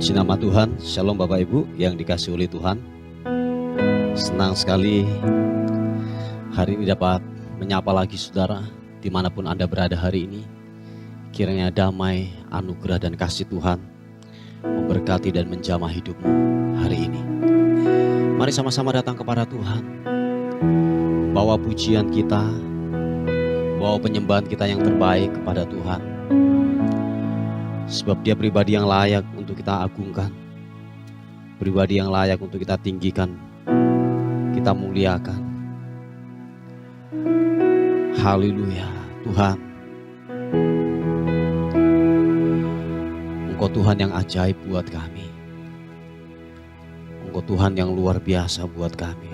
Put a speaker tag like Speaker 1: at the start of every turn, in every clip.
Speaker 1: Puji nama Tuhan. Shalom Bapak Ibu yang dikasihi oleh Tuhan. Senang sekali hari ini dapat menyapa lagi saudara dimanapun Anda berada hari ini. Kiranya damai, anugerah dan kasih Tuhan memberkati dan menjamah hidupmu hari ini. Mari sama-sama datang kepada Tuhan. Bawa pujian kita, bawa penyembahan kita yang terbaik kepada Tuhan. Sebab Dia pribadi yang layak untuk kita agungkan, pribadi yang layak untuk kita tinggikan, kita muliakan. Haleluya. Tuhan, Engkau Tuhan yang ajaib buat kami. Engkau Tuhan yang luar biasa buat kami.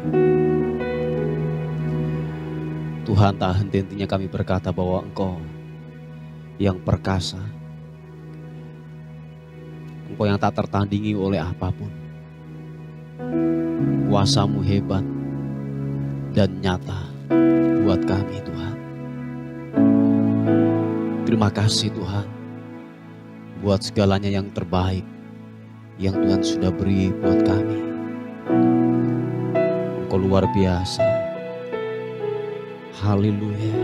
Speaker 1: Tuhan, tak henti-hentinya kami berkata bahwa Engkau yang perkasa, Engkau yang tak tertandingi oleh apapun. Kuasa-Mu hebat dan nyata buat kami Tuhan. Terima kasih Tuhan buat segalanya yang terbaik yang Tuhan sudah beri buat kami. Engkau luar biasa. Haleluya.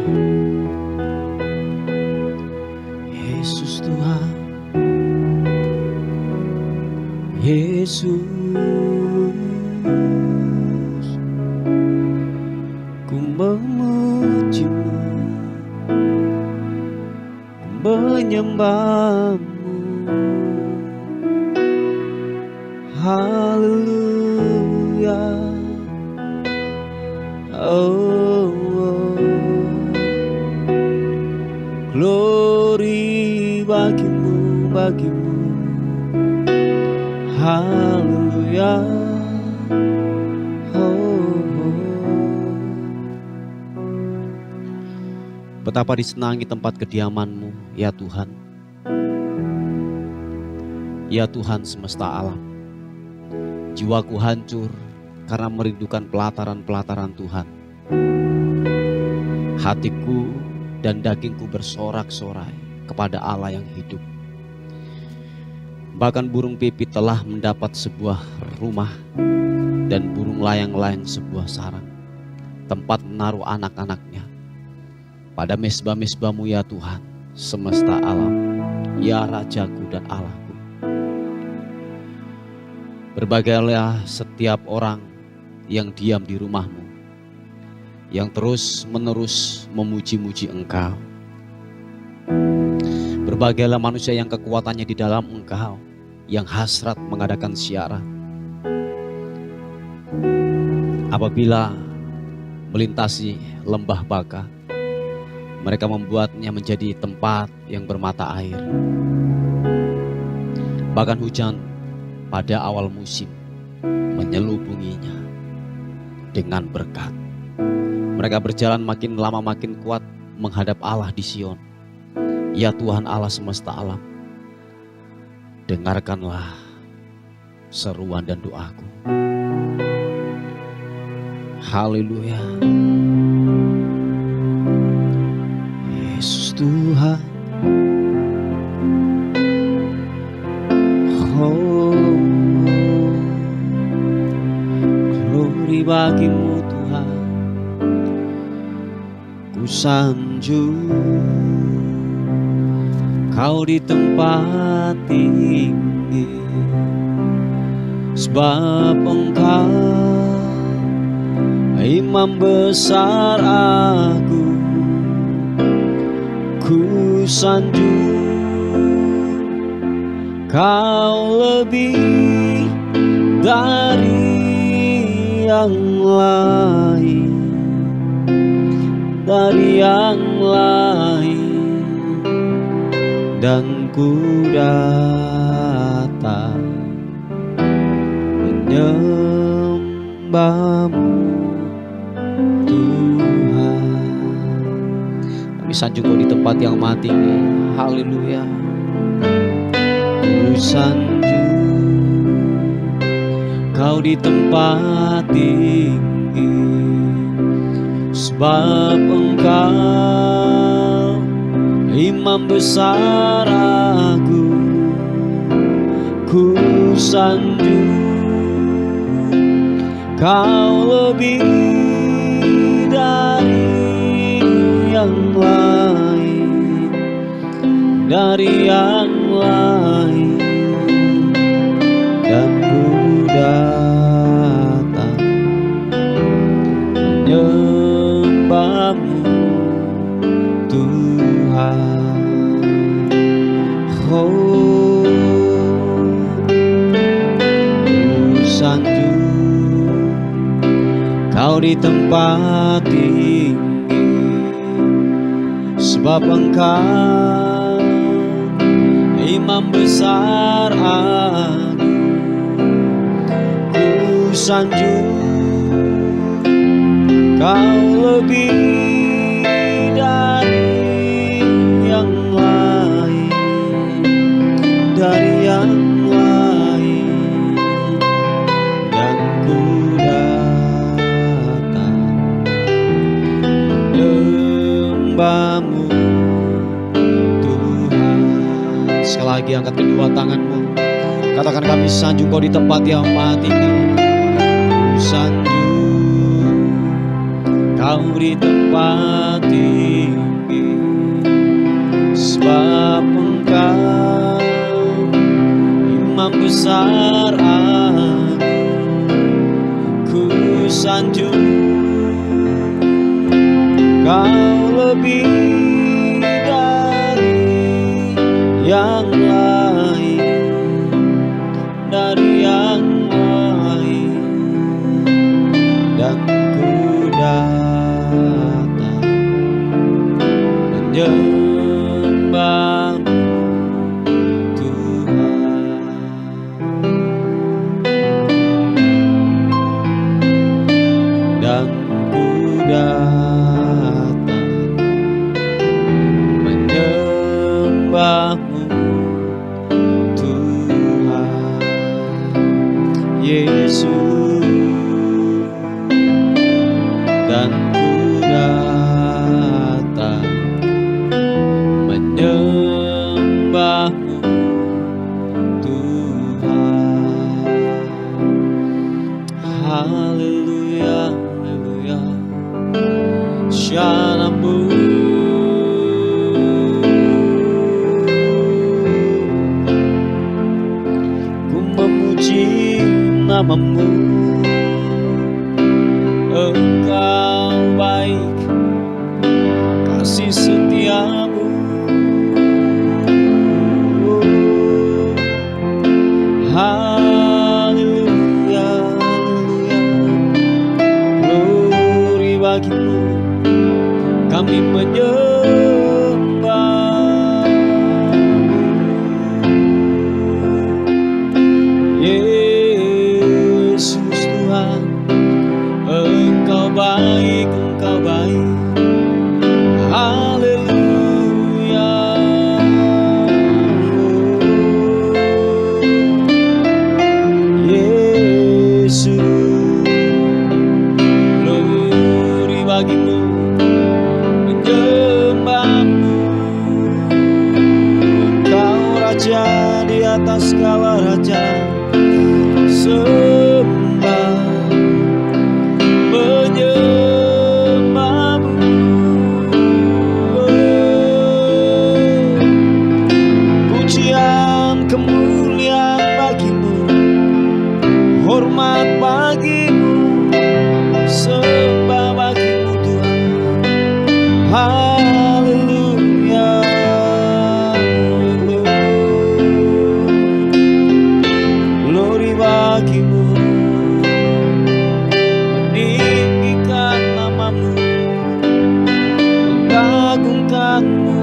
Speaker 1: Yesus Tuhan, Yesus, ku memuji-Mu, ku menyembah-Mu. Haleluya. Oh, oh. Glory bagi-Mu, bagi-Mu. Haleluya. Oh, oh. Betapa disenangi tempat kediaman-Mu ya Tuhan. Ya Tuhan semesta alam. Jiwaku hancur karena merindukan pelataran-pelataran Tuhan. Hatiku dan dagingku bersorak-sorai kepada Allah yang hidup. Bahkan burung pipit telah mendapat sebuah rumah dan burung layang-layang sebuah sarang, tempat menaruh anak-anaknya. Pada mesbah-mesbah-Mu ya Tuhan, semesta alam, ya Rajaku dan Allahku. Berbagailah setiap orang yang diam di rumah-Mu, yang terus-menerus memuji-muji Engkau. Berbagailah manusia yang kekuatannya di dalam Engkau, yang hasrat mengadakan siaran. Apabila melintasi lembah Baka, mereka membuatnya menjadi tempat yang bermata air. Bahkan hujan pada awal musim menyelubunginya dengan berkat. Mereka berjalan makin lama makin kuat menghadap Allah di Sion. Ya Tuhan Allah semesta alam, dengarkanlah seruan dan doaku. Haleluya. Yesus Tuhan, oh, glory bagi-Mu Tuhan. Ku sanjung Kau di tempat tinggi, sebab Engkau Imam besar aku. Ku sanjung Kau lebih dari yang lain, dari yang lain. Dan ku datang menyembah-Mu Tuhan. Kami sanjung Kau di tempat yang maha tinggi. Haleluya. Ku sanjung Kau di tempat tinggi, sebab Engkau Imam besar aku. Ku sanjung, Kau lebih dari yang lain, dari yang lain. Dan ku datang menyembahmu Tuhan. Oh, ku sanjung Kau di tempat tinggi, sebab Engkau Imam besar aku. Ku sanjung Kau lebih dari yang lain, dari yang lain. Dan ku datang menyembahmu Tuhan. Sekali lagi angkat kedua tanganmu, katakan, kami sanjung Kau di tempat yang maha tinggi. Ku sanjung Kau di tempat tinggi, sebab Engkau Imam besar aku. Ku sanjung Kau lebih dari yang lain, dari yang lain. Dan ku datang menyembahmu Tuhan. Dan ku datang menyembahmu Tuhan. Yesus. Dan ku datang menyembahmu Tuhan. Haleluya, haleluya. Syanamu, ku memuji namamu. Engkau baik, kasih setiamu. Haleluya, haleluya. Glory bagimu, kami menyembah. Yesus Tuhan, Engkau baik, Engkau baik. Haleluya. Yesus, glory bagimu, menyembahmu. Engkau Raja di atas segala raja. Sembah menyembahmu. Pujian kemuliaan bagimu, hormat bagimu, sembah bagimu Tuhan. Haleluya. Glory bagimu, meninggikan namamu, mengagungkanmu.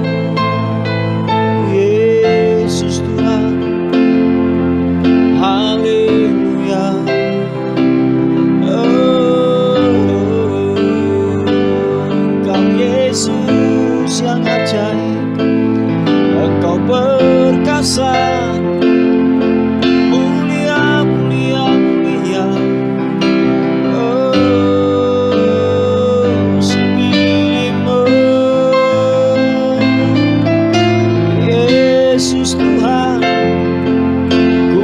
Speaker 1: Yesus Tuhan. Haleluya. Engkau Yesus yang ajaib, Engkau perkasa, mulia, mulia, mulia. Sempirimu, Yesus Tuhan, ku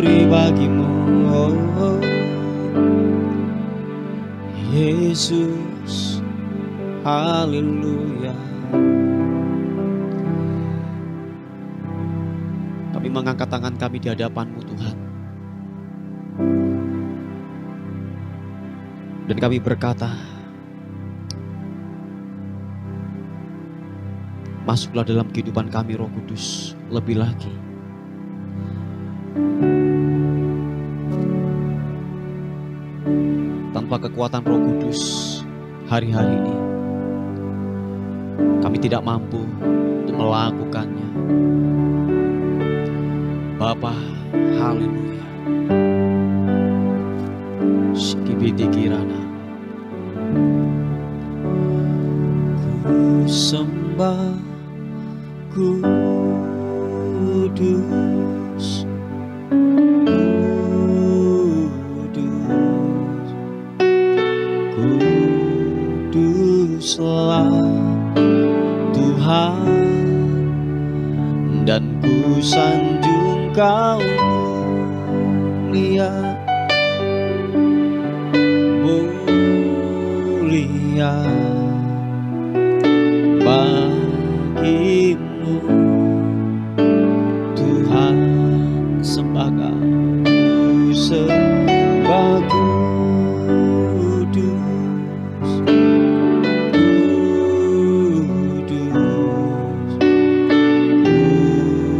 Speaker 1: syukuri bagimu, oh, Yesus, haleluya. Kami mengangkat tangan kami di hadapan-Mu Tuhan, dan kami berkata, masuklah dalam kehidupan kami Roh Kudus lebih lagi. Tanpa kekuatan Roh Kudus hari-hari ini kami tidak mampu untuk melakukannya. Bapa, haleluya. Sikibiti kirana, ku sembah kudus, kuduslah Tuhan, dan ku sanjung Kau mulia, mulia bagimu Tuhan, sembah Kau, sembah kudus,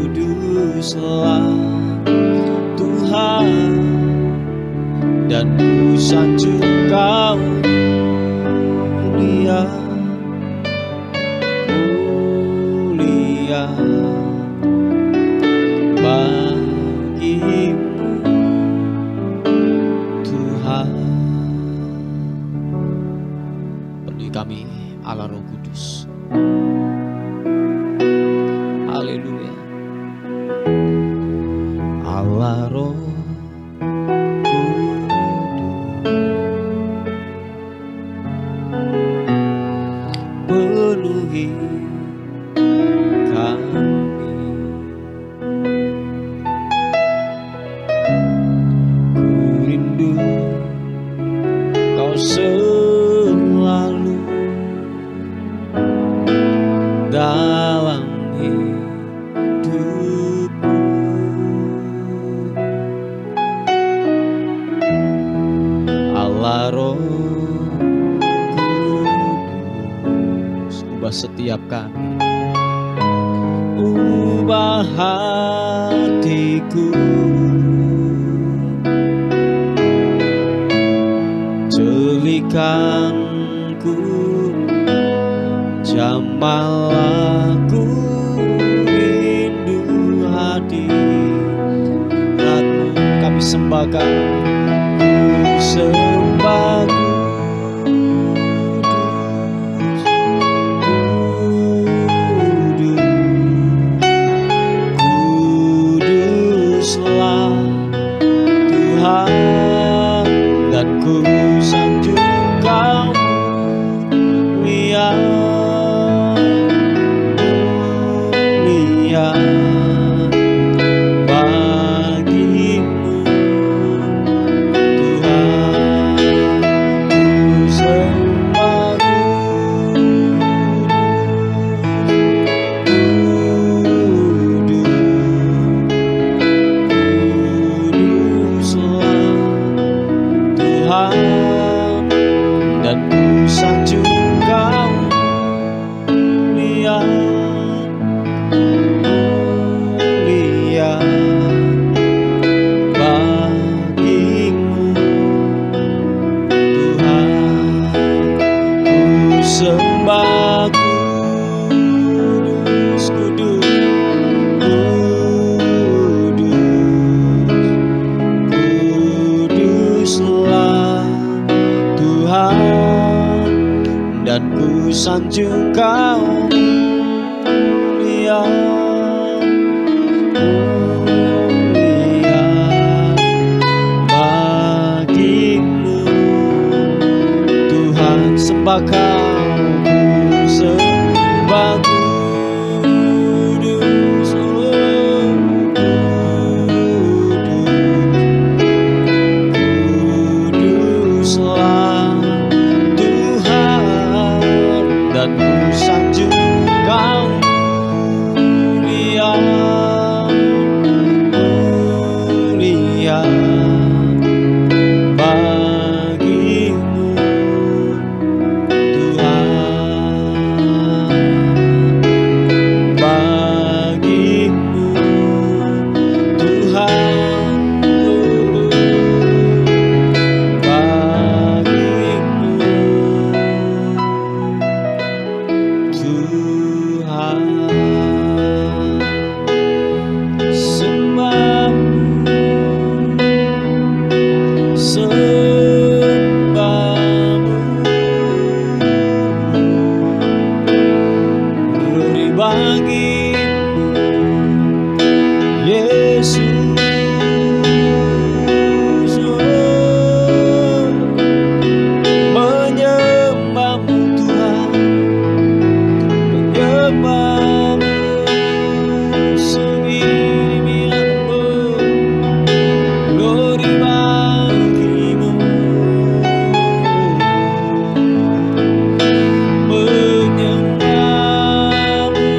Speaker 1: kuduslah Tuhan, dan ku sanjung Kau mulia, mulia bagimu Tuhan. Penuhi kami Allah Roh Kudus, haleluya. Allah Roh penuhi kami, ku rindu Kau selalu dalam hidupku. Allah Roh setiap kami, ubah hatiku, celikanku, jamalah-Ku, rindu hadirat-Mu. Kami sembahkan, ku sembah Tuhan, dan ku sanjung Kau mulia, mulia bagimu Tuhan, ku sembah dan ku sanjung Kau mulia, mulia bagimu Tuhan, ku sembah kudus, kudus, kuduslah Tuhan, dan ku sanjung Kau mulia, mulia bagimu Tuhan. Sembah Kau, ku sembah kudus, kudus sembahmu. Glory bagimu Yesus. Menyembahmu Tuhan, menyembahmu, singirimu, glory bagimu. Menyembahmu,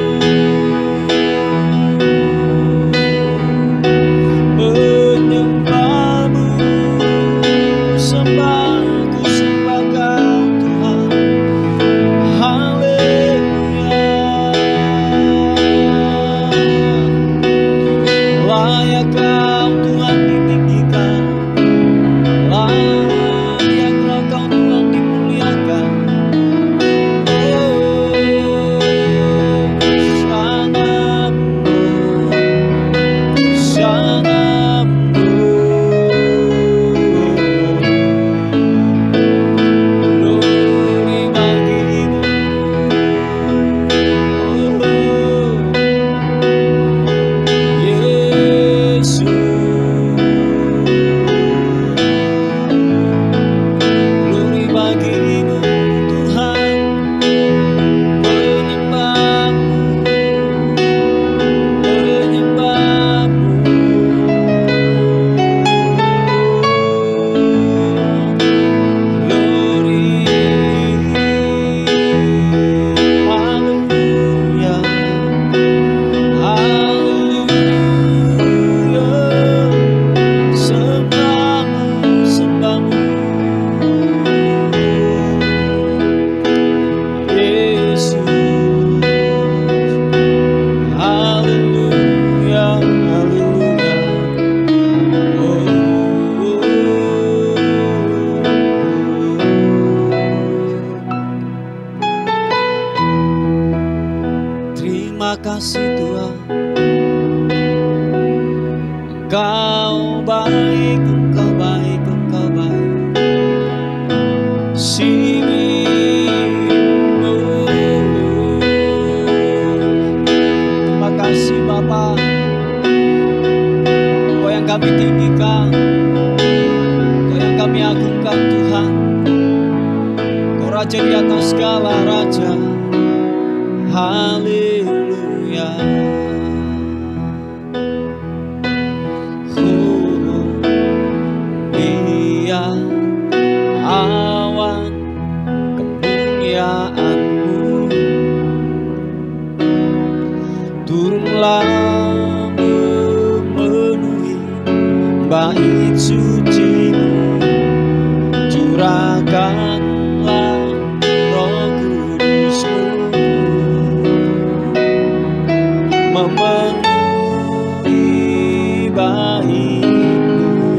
Speaker 1: menyembahmu, sembahku sembah Kau Tuhan. Haleluya. Layak Kau Tuhan ditinggikan, layaklah Kau Tuhan dimuliakan. Terima kasih Tuhan, Engkau baik, Engkau baik, Engkau baik. Singirimu. Terima kasih Bapa, Kau yang kami tinggikan, Kau yang kami agungkan Tuhan. Kau Raja di atas segala raja. Haleluya. Dia awan kemuliaanmu, turunlah memenuhi bait sucimu, curahkanlah Roh Kudus-Mu memenuhi bait-Mu.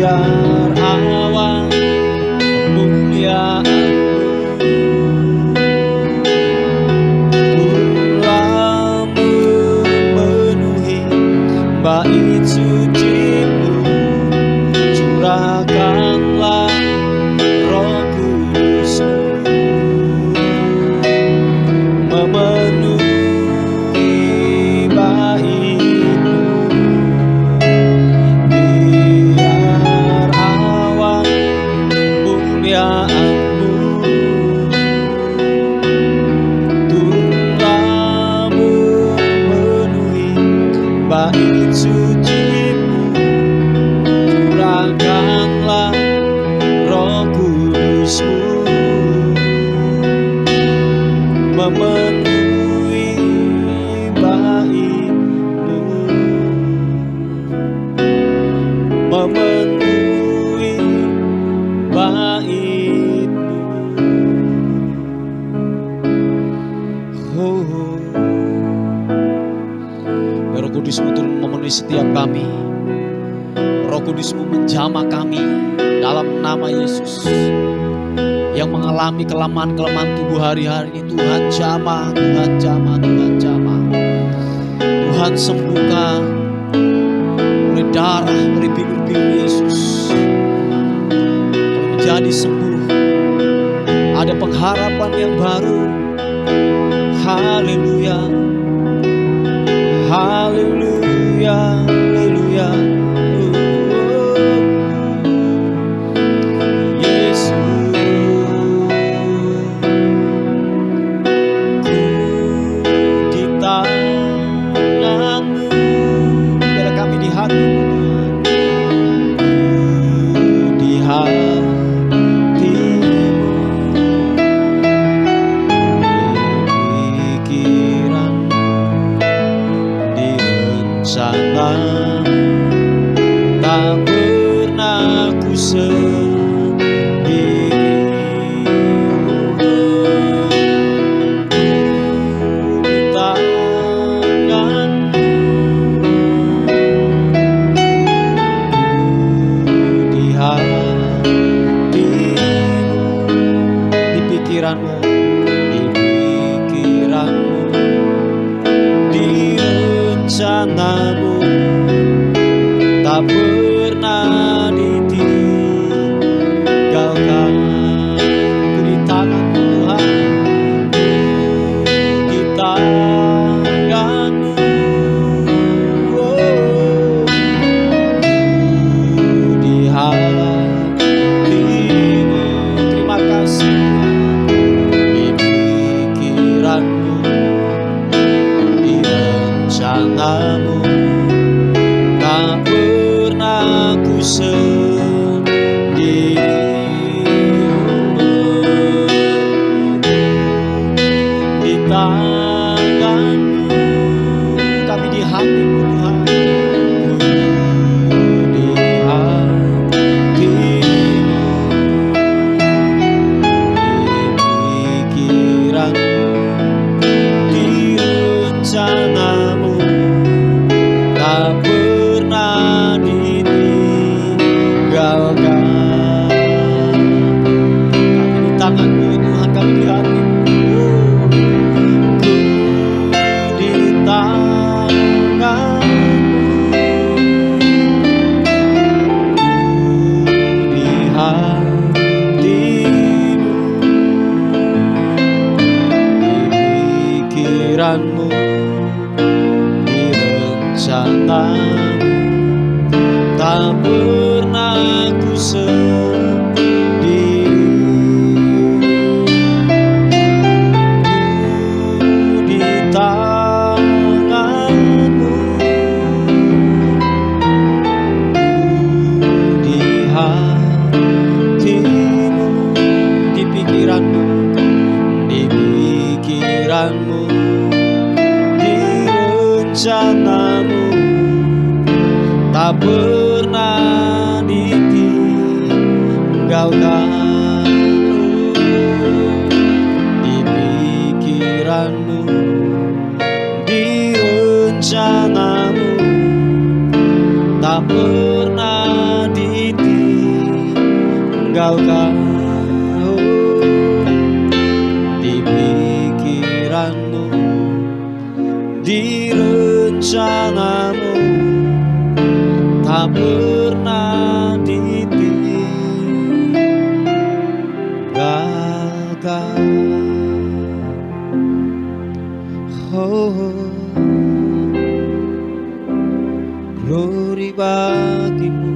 Speaker 1: Biar awan kemuliaan-Mu turunlah memenuhi bait suci-Mu, curahkanlah Roh Kudus-Mu memenuhi bait-Mu. Biar awan kemuliaan-Mu turunlah memenuhi bait suci-Mu, curahkanlah Roh Kudus-Mu memenuhi bait-Mu, memenuhi bait-Mu. Oh, Roh Kudus-Mu turun memenuhi setiap kami. Roh Kudus-Mu menjamah kami dalam nama Yesus. Yang mengalami kelemahan-kelemahan tubuh hari-hari ini, Tuhan jamah, Tuhan jamah, Tuhan jamah. Tuhan sembuhkan oleh darah, oleh yang baru. Haleluya, haleluya, haleluya. Glory bagimu.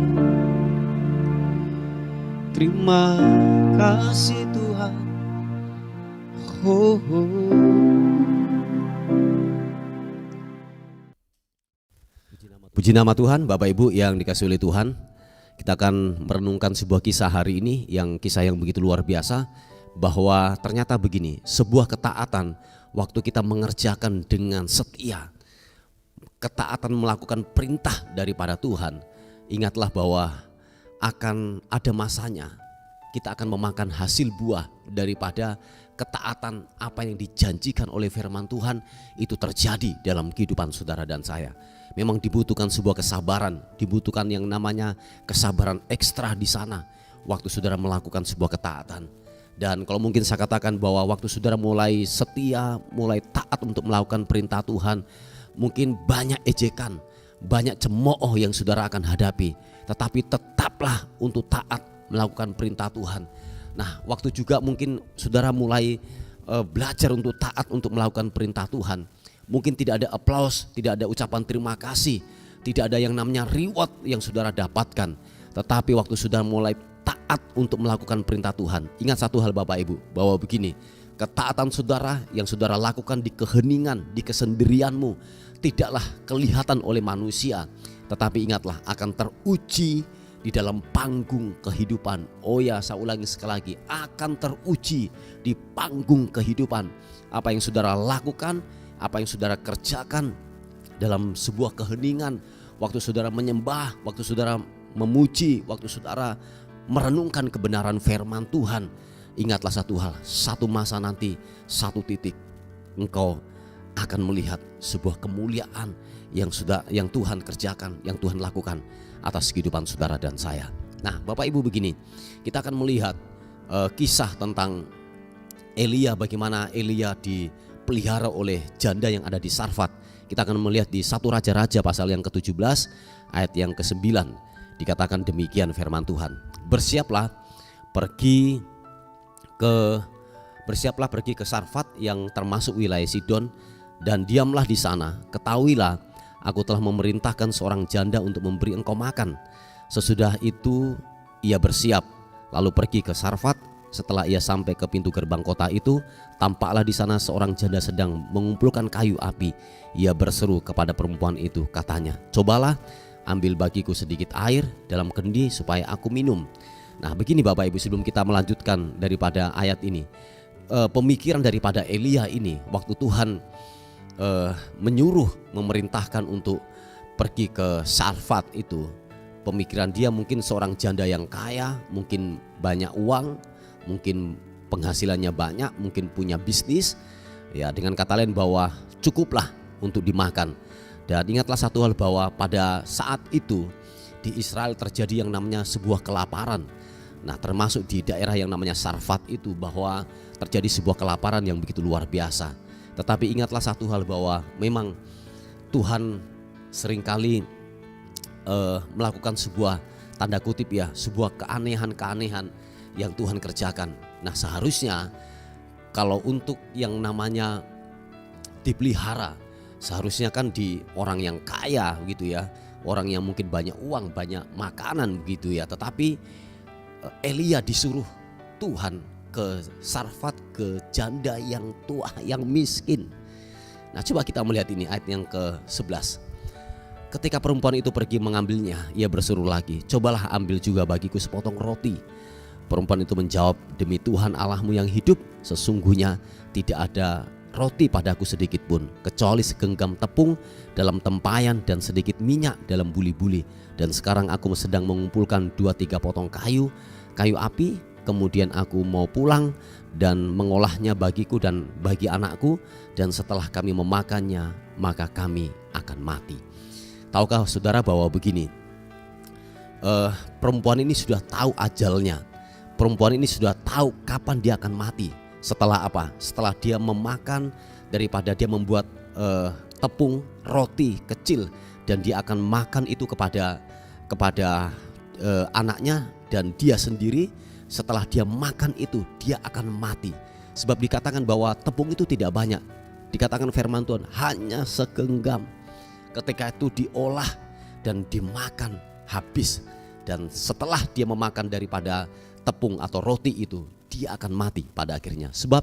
Speaker 1: Terima kasih Tuhan. Puji nama Tuhan, Bapak Ibu yang dikasihi oleh Tuhan. Kita akan merenungkan sebuah kisah hari ini, yang kisah yang begitu luar biasa, bahwa ternyata begini, sebuah ketaatan waktu kita mengerjakan dengan setia, ketaatan melakukan perintah daripada Tuhan, ingatlah bahwa akan ada masanya kita akan memakan hasil buah daripada ketaatan. Apa yang dijanjikan oleh firman Tuhan itu terjadi dalam kehidupan saudara dan saya. Memang dibutuhkan sebuah kesabaran, dibutuhkan yang namanya kesabaran ekstra di sana waktu saudara melakukan sebuah ketaatan. Dan kalau mungkin saya katakan bahwa waktu saudara mulai setia, mulai taat untuk melakukan perintah Tuhan, mungkin banyak ejekan, banyak cemooh yang saudara akan hadapi, tetapi tetaplah untuk taat melakukan perintah Tuhan. Nah, waktu juga mungkin saudara mulai
Speaker 2: belajar untuk taat untuk melakukan perintah Tuhan. Mungkin tidak ada aplaus, tidak ada ucapan terima kasih, tidak ada yang namanya reward yang saudara dapatkan. Tetapi waktu saudara mulai taat untuk melakukan perintah Tuhan, ingat satu hal Bapak Ibu, bahwa begini, ketaatan saudara yang saudara lakukan di keheningan, di kesendirianmu, tidaklah kelihatan oleh manusia, tetapi ingatlah akan teruji di dalam panggung kehidupan. Oh ya, saya ulangi sekali lagi, akan teruji di panggung kehidupan. Apa yang saudara lakukan, apa yang saudara kerjakan dalam sebuah keheningan, waktu saudara menyembah, waktu saudara memuji, waktu saudara merenungkan kebenaran firman Tuhan, ingatlah satu hal, satu masa nanti, satu titik, engkau akan melihat sebuah kemuliaan yang Tuhan kerjakan, yang Tuhan lakukan atas kehidupan saudara dan saya. Nah, Bapak Ibu, begini, kita akan melihat kisah tentang Elia, bagaimana Elia dipelihara oleh janda yang ada di Sarfat. Kita akan melihat di 1 Raja-Raja pasal yang ke-17 ayat yang ke-9, dikatakan demikian firman Tuhan. Bersiaplah pergi ke Sarfat yang termasuk wilayah Sidon, dan diamlah di sana. Ketahuilah, aku telah memerintahkan seorang janda untuk memberi engkau makan. Sesudah itu ia bersiap, lalu pergi ke Sarfat. Setelah ia sampai ke pintu gerbang kota itu, tampaklah di sana seorang janda sedang mengumpulkan kayu api. Ia berseru kepada perempuan itu, katanya, cobalah ambil bagiku sedikit air dalam kendi supaya aku minum. Nah, begini Bapak Ibu, sebelum kita melanjutkan daripada ayat ini, pemikiran daripada Elia ini, waktu Tuhan menyuruh, memerintahkan untuk pergi ke Sarfat itu, pemikiran dia mungkin seorang janda yang kaya, mungkin banyak uang, mungkin penghasilannya banyak, mungkin punya bisnis, ya, dengan kata lain bahwa cukuplah untuk dimakan. Dan ingatlah satu hal, bahwa pada saat itu di Israel terjadi yang namanya sebuah kelaparan. Nah, termasuk di daerah yang namanya Sarfat itu, bahwa terjadi sebuah kelaparan yang begitu luar biasa. Tetapi ingatlah satu hal, bahwa memang Tuhan seringkali melakukan sebuah tanda kutip ya, sebuah keanehan-keanehan yang Tuhan kerjakan. Nah, seharusnya kalau untuk yang namanya dipelihara, seharusnya kan di orang yang kaya gitu ya, orang yang mungkin banyak uang, banyak makanan begitu ya. Tetapi Elia disuruh Tuhan ke Sarfat, ke janda yang tua, yang miskin. Nah, coba kita melihat ini ayat yang ke-11. Ketika perempuan itu pergi mengambilnya, ia berseru lagi, cobalah ambil juga bagiku sepotong roti. Perempuan itu menjawab, demi Tuhan Allahmu yang hidup, sesungguhnya tidak ada roti padaku sedikit pun, kecuali segenggam tepung dalam tempayan dan sedikit minyak dalam buli-buli. Dan sekarang aku sedang mengumpulkan 2-3 potong kayu api. Kemudian aku mau pulang dan mengolahnya bagiku dan bagi anakku, dan setelah kami memakannya, maka kami akan mati. Tahukah saudara bahwa begini, perempuan ini sudah tahu ajalnya. Perempuan ini sudah tahu kapan dia akan mati. Setelah apa? Setelah dia memakan daripada dia membuat tepung roti kecil, dan dia akan makan itu kepada anaknya, dan dia sendiri setelah dia makan itu dia akan mati. Sebab dikatakan bahwa tepung itu tidak banyak. Dikatakan firman Tuhan hanya segenggam. Ketika itu diolah dan dimakan habis, dan setelah dia memakan daripada tepung atau roti itu, dia akan mati pada akhirnya, sebab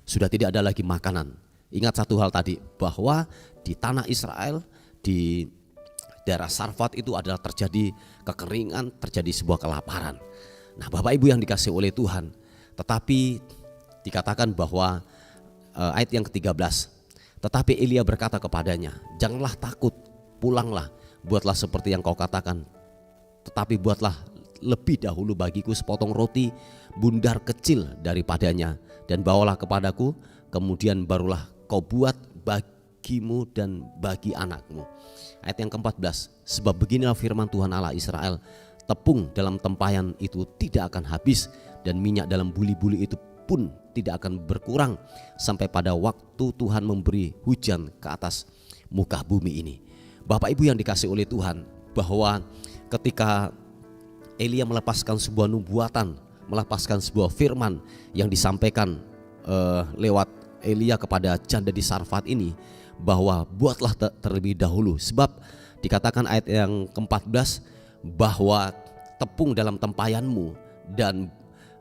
Speaker 2: sudah tidak ada lagi makanan. Ingat satu hal tadi, bahwa di tanah Israel, di daerah Sarfat itu adalah terjadi kekeringan, terjadi sebuah kelaparan. Nah, Bapak Ibu yang dikasihi oleh Tuhan, tetapi dikatakan bahwa ayat yang ke-13, tetapi Elia berkata kepadanya, janganlah takut, pulanglah, buatlah seperti yang kau katakan, tetapi buatlah lebih dahulu bagiku sepotong roti bundar kecil daripadanya, dan bawalah kepadaku, kemudian barulah kau buat bagimu dan bagi anakmu. Ayat yang ke-14, sebab beginilah firman Tuhan Allah Israel, tepung dalam tempayan itu tidak akan habis, dan minyak dalam buli-buli itu pun tidak akan berkurang sampai pada waktu Tuhan memberi hujan ke atas muka bumi ini. Bapak Ibu yang dikasihi oleh Tuhan, bahwa ketika Elia melepaskan sebuah nubuatan, melepaskan sebuah firman yang disampaikan lewat Elia kepada janda di Sarfat ini, bahwa buatlah terlebih dahulu, sebab dikatakan ayat yang ke-14 bahwa tepung dalam tempayanmu dan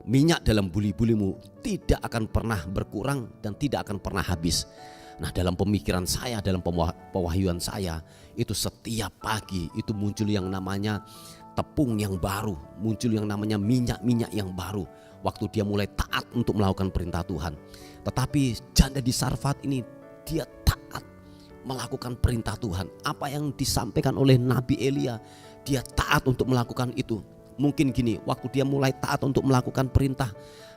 Speaker 2: minyak dalam buli-bulimu tidak akan pernah berkurang dan tidak akan pernah habis. Nah, dalam pemikiran saya, dalam pewahyuan saya, itu setiap pagi itu muncul yang namanya tepung yang baru, muncul yang namanya minyak-minyak yang baru waktu dia mulai taat untuk melakukan perintah Tuhan. Tetapi janda di Sarfat ini, dia taat melakukan perintah Tuhan. Apa yang disampaikan oleh Nabi Elia, dia taat untuk melakukan itu. Mungkin gini, waktu dia mulai taat untuk melakukan perintah,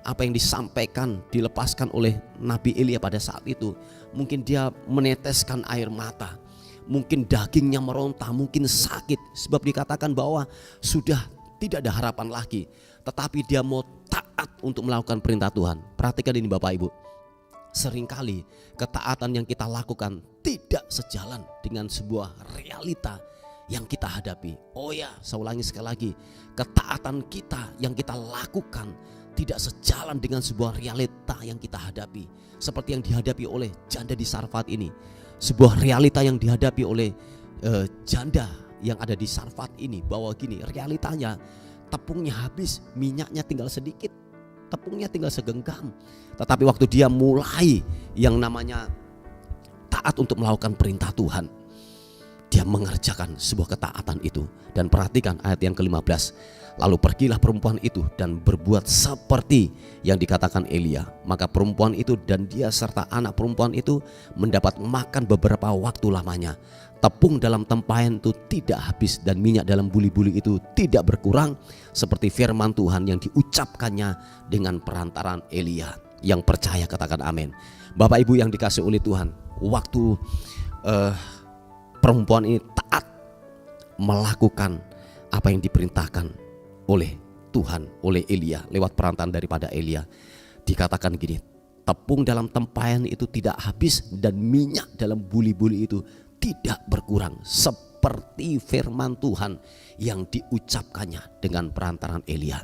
Speaker 2: apa yang disampaikan, dilepaskan oleh Nabi Elia pada saat itu, mungkin dia meneteskan air mata, mungkin dagingnya meronta, mungkin sakit, sebab dikatakan bahwa sudah tidak ada harapan lagi. Tetapi dia mau taat untuk melakukan perintah Tuhan. Perhatikan ini Bapak Ibu, seringkali ketaatan yang kita lakukan tidak sejalan dengan sebuah realita yang kita hadapi. Oh ya, saya ulangi sekali lagi, ketaatan kita yang kita lakukan tidak sejalan dengan sebuah realita yang kita hadapi. Seperti yang dihadapi oleh janda di Sarfat ini, sebuah realita yang dihadapi oleh janda yang ada di Sarfat ini, bahwa gini realitanya, tepungnya habis, minyaknya tinggal sedikit, tepungnya tinggal segenggam. Tetapi waktu dia mulai yang namanya taat untuk melakukan perintah Tuhan, dia mengerjakan sebuah ketaatan itu. Dan perhatikan ayat yang ke-15. Lalu pergilah perempuan itu dan berbuat seperti yang dikatakan Elia. Maka perempuan itu dan dia serta anak perempuan itu mendapat makan beberapa waktu lamanya. Tepung dalam tempayan itu tidak habis dan minyak dalam buli-buli itu tidak berkurang, seperti firman Tuhan yang diucapkannya dengan perantaran Elia. Yang percaya katakan amin. Bapak Ibu yang dikasih oleh Tuhan, waktu perempuan ini taat melakukan apa yang diperintahkan oleh Tuhan, oleh Elia, lewat perantaran daripada Elia, dikatakan gini, tepung dalam tempayan itu tidak habis dan minyak dalam buli-buli itu tidak berkurang, seperti firman Tuhan yang diucapkannya dengan perantaran Elia.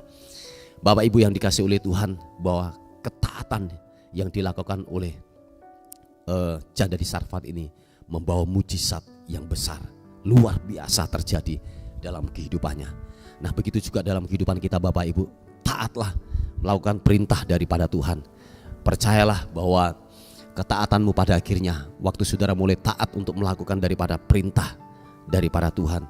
Speaker 2: Bapak Ibu yang dikasih oleh Tuhan, bahwa ketaatan yang dilakukan oleh janda di Sarfat ini membawa mujizat yang besar, luar biasa terjadi dalam kehidupannya. Nah, begitu juga dalam kehidupan kita Bapak Ibu, taatlah melakukan perintah daripada Tuhan. Percayalah bahwa ketaatanmu pada akhirnya, waktu saudara mulai taat untuk melakukan daripada perintah daripada Tuhan,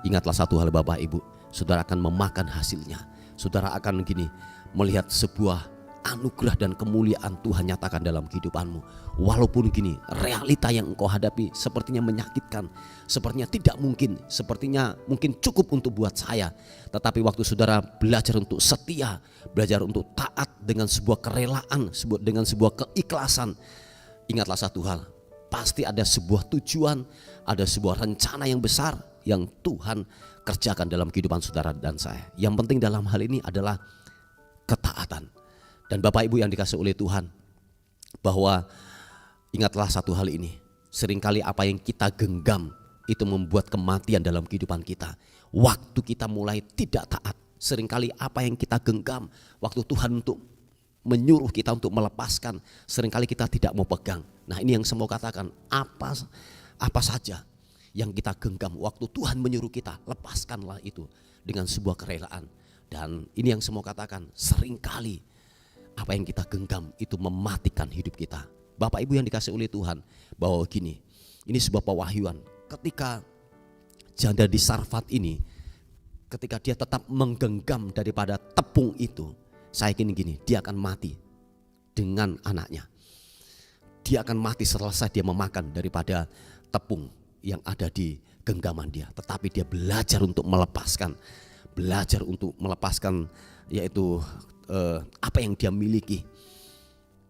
Speaker 2: ingatlah satu hal Bapak Ibu, saudara akan memakan hasilnya. Saudara akan gini, melihat sebuah anugerah dan kemuliaan Tuhan nyatakan dalam kehidupanmu. Walaupun gini, realita yang engkau hadapi sepertinya menyakitkan, sepertinya tidak mungkin, sepertinya mungkin cukup untuk buat saya. Tetapi waktu saudara belajar untuk setia, belajar untuk taat dengan sebuah kerelaan, dengan sebuah keikhlasan, ingatlah satu hal, pasti ada sebuah tujuan, ada sebuah rencana yang besar yang Tuhan kerjakan dalam kehidupan saudara dan saya. Yang penting dalam hal ini adalah ketaatan. Dan Bapak Ibu yang dikasih oleh Tuhan, bahwa ingatlah satu hal ini, seringkali apa yang kita genggam itu membuat kematian dalam kehidupan kita. Waktu kita mulai tidak taat, seringkali apa yang kita genggam, waktu Tuhan untuk menyuruh kita untuk melepaskan, seringkali kita tidak mau pegang. Nah, ini yang saya mau katakan, apa saja yang kita genggam, waktu Tuhan menyuruh kita, lepaskanlah itu dengan sebuah kerelaan. Dan ini yang saya mau katakan, seringkali apa yang kita genggam itu mematikan hidup kita. Bapak Ibu yang dikasih oleh Tuhan, bahwa gini, ini sebuah pewahyuan. Ketika janda di Sarfat ini, ketika dia tetap menggenggam daripada tepung itu, saya yakin gini, dia akan mati dengan anaknya. Dia akan mati selesai dia memakan daripada tepung yang ada di genggaman dia. Tetapi dia belajar untuk melepaskan, yaitu apa yang dia miliki.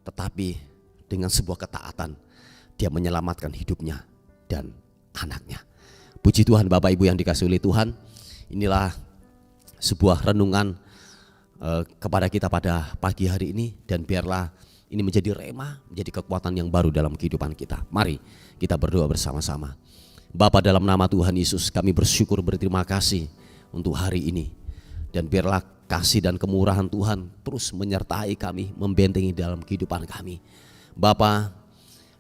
Speaker 2: Tetapi dengan sebuah ketaatan dia menyelamatkan hidupnya dan anaknya. Puji Tuhan Bapak Ibu yang dikasihi oleh Tuhan. Inilah sebuah renungan kepada kita pada pagi hari ini, dan biarlah ini menjadi rema, menjadi kekuatan yang baru dalam kehidupan kita. Mari kita berdoa bersama-sama. Bapa, dalam nama Tuhan Yesus kami bersyukur, berterima kasih untuk hari ini. Dan biarlah kasih dan kemurahan Tuhan terus menyertai kami, membentengi dalam kehidupan kami. Bapa,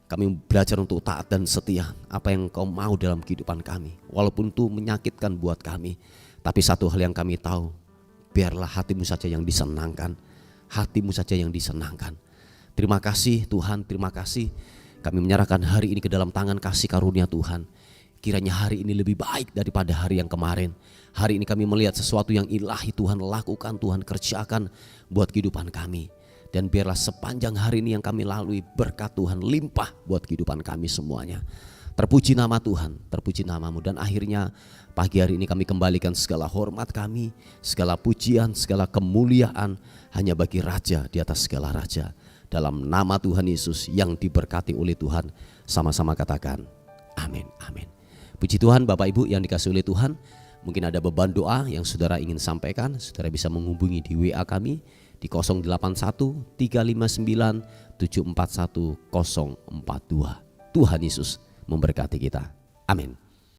Speaker 2: kami belajar untuk taat dan setia apa yang Engkau mau dalam kehidupan kami. Walaupun itu menyakitkan buat kami, tapi satu hal yang kami tahu, biarlah hati-Mu saja yang disenangkan. Hati-Mu saja yang disenangkan. Terima kasih Tuhan, terima kasih. Kami menyerahkan hari ini ke dalam tangan kasih karunia Tuhan. Kiranya hari ini lebih baik daripada hari yang kemarin. Hari ini kami melihat sesuatu yang ilahi Tuhan lakukan, Tuhan kerjakan buat kehidupan kami. Dan biarlah sepanjang hari ini yang kami lalui berkat Tuhan limpah buat kehidupan kami semuanya. Terpuji nama Tuhan, terpuji nama-Mu. Dan akhirnya pagi hari ini kami kembalikan segala hormat kami, segala pujian, segala kemuliaan hanya bagi Raja di atas segala Raja. Dalam nama Tuhan Yesus yang diberkati oleh Tuhan, sama-sama katakan amin, amin. Puji Tuhan Bapak Ibu yang dikasihi oleh Tuhan. Mungkin ada beban doa yang saudara ingin sampaikan, saudara bisa menghubungi di WA kami di 081 359 741 042. Tuhan Yesus memberkati kita. Amin.